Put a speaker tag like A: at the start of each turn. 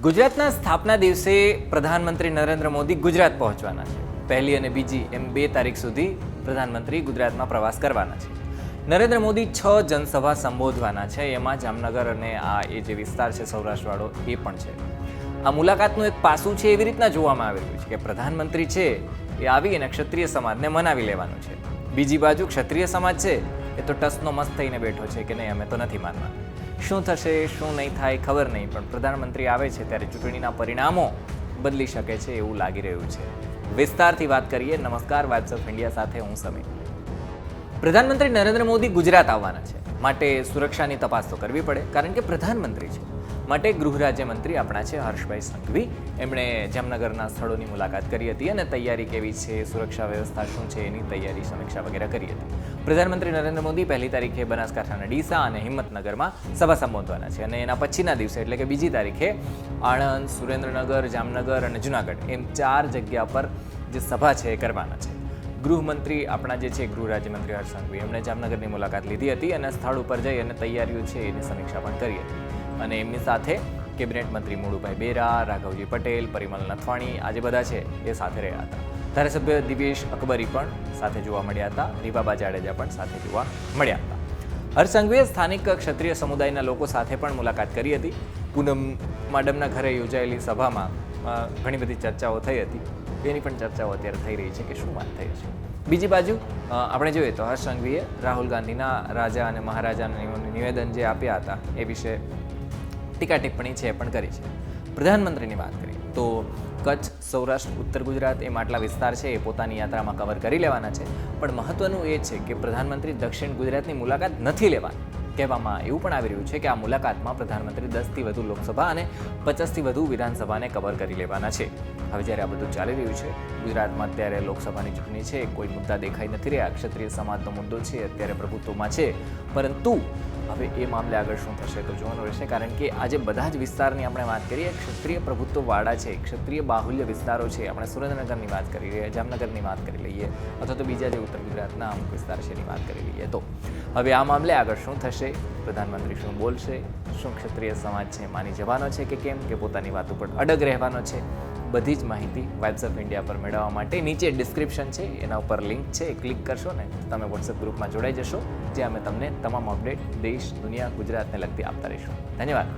A: ગુજરાતના સ્થાપના દિવસે પ્રધાનમંત્રી નરેન્દ્ર મોદી ગુજરાત પહોંચવાના છે. પહેલી અને બીજી એમ 2 તારીખ સુધી પ્રધાનમંત્રી ગુજરાતમાં પ્રવાસ કરવાના છે. નરેન્દ્ર મોદી 6 જનસભા સંબોધવાના છે. એમાં જામનગર અને એ જે વિસ્તાર છે સૌરાષ્ટ્રવાળો એ પણ છે. આ મુલાકાતનું એક પાસું છે એવી રીતના જોવામાં આવી રહ્યું છે કે પ્રધાનમંત્રી છે એ આવી અને ક્ષત્રિય સમાજને મનાવી લેવાનું છે. બીજી બાજુ ક્ષત્રિય સમાજ છે એ તો ટસનો મસ્ત થઈને બેઠો છે કે નહીં, અમે તો નથી માનવા. શું થશે શું નહીં થાય ખબર નહીં, પણ પ્રધાનમંત્રી આવે છે ત્યારે ચૂંટણીના પરિણામો બદલી શકે છે એવું લાગી રહ્યું છે. વિસ્તારથી વાત કરીએ. નમસ્કાર, વાઇબ્સ ઓફ ઇન્ડિયા સાથે હું સમીર. પ્રધાનમંત્રી નરેન્દ્ર મોદી ગુજરાત આવવાના છે, માટે સુરક્ષાની તપાસ તો કરવી પડે, કારણ કે પ્રધાનમંત્રી છે. માટે ગૃહ રાજ્યમંત્રી આપણા છે હર્ષભાઈ સંઘવી, એમણે જામનગરના સ્થળોની મુલાકાત કરી હતી અને તૈયારી કેવી છે, સુરક્ષા વ્યવસ્થા શું છે એની તૈયારી સમીક્ષા વગેરે કરી હતી. પ્રધાનમંત્રી નરેન્દ્ર મોદી 1 તારીખે બનાસકાંઠાના ડીસા અને હિંમતનગરમાં સભા સંબોધવાના છે અને એના પછીના દિવસે એટલે કે 2 તારીખે આણંદ, સુરેન્દ્રનગર, જામનગર અને જુનાગઢ એમ 4 જગ્યા પર જે સભા છે એ કરવાના છે. ગૃહમંત્રી આપણા જે છે ગૃહ રાજ્યમંત્રી હર્ષ સંઘવી એમણે જામનગરની મુલાકાત લીધી હતી અને સ્થળ ઉપર જઈ અને તૈયારીઓ છે એની સમીક્ષા પણ કરી હતી. અને એમની સાથે કેબિનેટ મંત્રી મુળુભાઈ બેરા, રાઘવજી પટેલ, પરિમલ નથવાણી આજે બધા છે એ સાથે રહ્યા હતા. ધારાસભ્ય દિવેશ અકબરી પણ સાથે જોવા મળ્યા હતા. રીવાબા જાડેજા પણ સાથે જોવા મળ્યા હતા. હર્ષ સંઘવીએ સ્થાનિક ક્ષત્રિય સમુદાયના લોકો સાથે પણ મુલાકાત કરી હતી. પૂનમ માડમના ઘરે યોજાયેલી સભામાં ઘણી બધી ચર્ચાઓ થઈ હતી. એની પણ ચર્ચાઓ અત્યારે થઈ રહી છે કે શું વાત થઈ છે. બીજી બાજુ આપણે જોઈએ તો હર્ષ સંઘવીએ રાહુલ ગાંધીના રાજા અને મહારાજાના નિવેદન જે આપ્યા હતા એ વિશે ટીકા ટિપ્પણી છે પણ કરી છે. પ્રધાનમંત્રીની વાત કરીએ તો કચ્છ, સૌરાષ્ટ્ર, ઉત્તર ગુજરાત એમ આટલા વિસ્તાર છે એ પોતાની યાત્રામાં કવર કરી લેવાના છે. પણ મહત્વનું એ છે કે પ્રધાનમંત્રી દક્ષિણ ગુજરાતની મુલાકાત નથી લેવાની. કહેવામાં એવું પણ આવી રહ્યું છે કે આ મુલાકાતમાં પ્રધાનમંત્રી 10થી વધુ લોકસભા અને 50થી વધુ વિધાનસભાને કવર કરી લેવાના છે. હવે જ્યારે આ બધું ચાલી રહ્યું છે, ગુજરાતમાં અત્યારે લોકસભાની ચૂંટણી છે, કોઈ મુદ્દા દેખાઈ નથી રહ્યા. ક્ષત્રિય સમાજનો મુદ્દો છે અત્યારે પ્રભુત્વમાં છે, પરંતુ હવે એ મામલે આગળ શું થશે તો જોવાનું રહેશે. કારણ કે આજે બધા જ વિસ્તારની આપણે વાત કરીએ, ક્ષત્રિય પ્રભુત્વવાળા છે, ક્ષત્રિય બાહુલ્ય વિસ્તારો છે. આપણે સુરેન્દ્રનગરની વાત કરી લઈએ, જામનગરની વાત કરી લઈએ, અથવા તો બીજા જે ઉત્તર ગુજરાતના અમુક વિસ્તાર છે એની વાત કરી લઈએ. તો હવે આ મામલે આગળ શું થશે, પ્રધાનમંત્રી શું બોલશે, શું ક્ષત્રિય સમાજ છે માની જવાનો છે કે કેમ, કે પોતાની વાત ઉપર અડગ રહેવાનો છે, બધી જ માહિતી વાઇબ્સ ઓફ ઇન્ડિયા પર મેળવવા માટે નીચે ડિસ્ક્રિપ્શન છે એના ઉપર લિંક છે, એ ક્લિક કરશો ને તમે વોટ્સએપ ગ્રુપમાં જોડાઈ જશો, જ્યાં અમે તમને તમામ અપડેટ દેશ, દુનિયા, ગુજરાતને લગતી આપતા રહીશું. ધન્યવાદ.